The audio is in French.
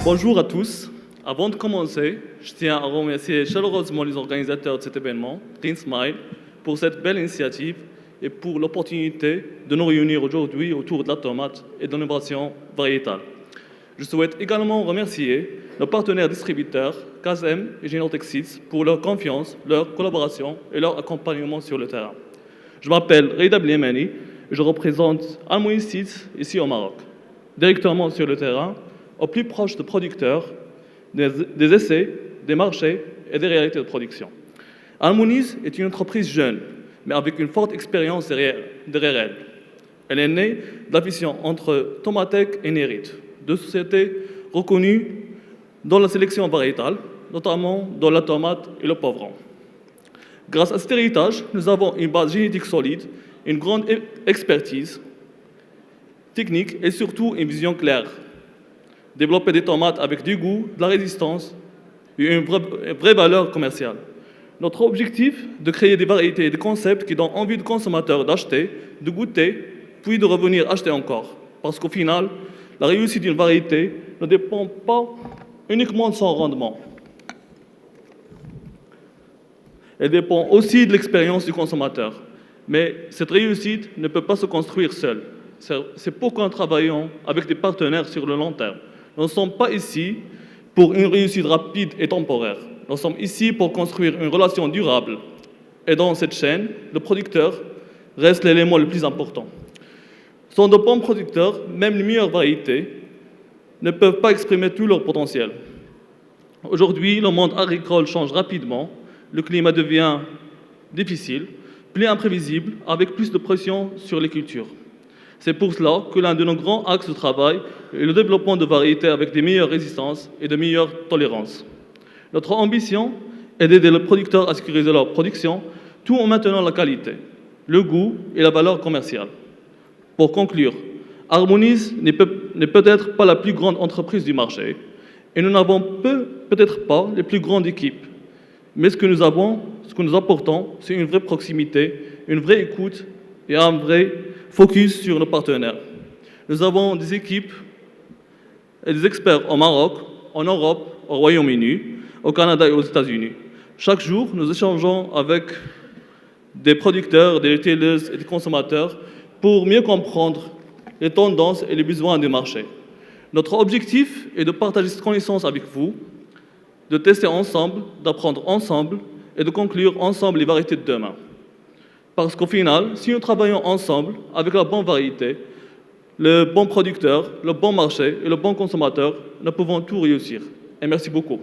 Bonjour à tous. Avant de commencer, je tiens à remercier chaleureusement les organisateurs de cet événement, Green Smile, pour cette belle initiative et pour l'opportunité de nous réunir aujourd'hui autour de la tomate et de l'innovation variétale. Je souhaite également remercier nos partenaires distributeurs, KASEM et Genotech Seeds, pour leur confiance, leur collaboration et leur accompagnement sur le terrain. Je m'appelle Reida Blimani et je représente Harmony Seeds ici au Maroc. Directement sur le terrain, au plus proche des producteurs, des essais, des marchés et des réalités de production. Harmonies est une entreprise jeune, mais avec une forte expérience derrière elle. Elle est née de la fusion entre Tomatec et Nerit, deux sociétés reconnues dans la sélection variétale, notamment dans la tomate et le poivron. Grâce à cet héritage, nous avons une base génétique solide, une grande expertise technique et surtout une vision claire. Développer des tomates avec du goût, de la résistance et une vraie valeur commerciale. Notre objectif est de créer des variétés et des concepts qui donnent envie aux consommateurs d'acheter, de goûter, puis de revenir acheter encore. Parce qu'au final, la réussite d'une variété ne dépend pas uniquement de son rendement. Elle dépend aussi de l'expérience du consommateur. Mais cette réussite ne peut pas se construire seule. C'est pourquoi nous travaillons avec des partenaires sur le long terme. Nous ne sommes pas ici pour une réussite rapide et temporaire. Nous sommes ici pour construire une relation durable. Et dans cette chaîne, le producteur reste l'élément le plus important. Sans de bons producteurs, même les meilleures variétés ne peuvent pas exprimer tout leur potentiel. Aujourd'hui, le monde agricole change rapidement, le climat devient difficile, plus imprévisible, avec plus de pression sur les cultures. C'est pour cela que l'un de nos grands axes de travail est le développement de variétés avec des meilleures résistances et de meilleures tolérances. Notre ambition est d'aider les producteurs à sécuriser leur production tout en maintenant la qualité, le goût et la valeur commerciale. Pour conclure, Harmonies n'est peut-être pas la plus grande entreprise du marché et nous n'avons peut-être pas les plus grandes équipes. Mais ce que nous apportons, c'est une vraie proximité, une vraie écoute et un vrai focus sur nos partenaires. Nous avons des équipes et des experts au Maroc, en Europe, au Royaume-Uni, au Canada et aux États-Unis. Chaque jour, nous échangeons avec des producteurs, des retailers et des consommateurs pour mieux comprendre les tendances et les besoins du marché. Notre objectif est de partager cette connaissance avec vous, de tester ensemble, d'apprendre ensemble et de conclure ensemble les variétés de demain. Parce qu'au final, si nous travaillons ensemble avec la bonne variété, le bon producteur, le bon marché et le bon consommateur, nous pouvons tout réussir. Et merci beaucoup.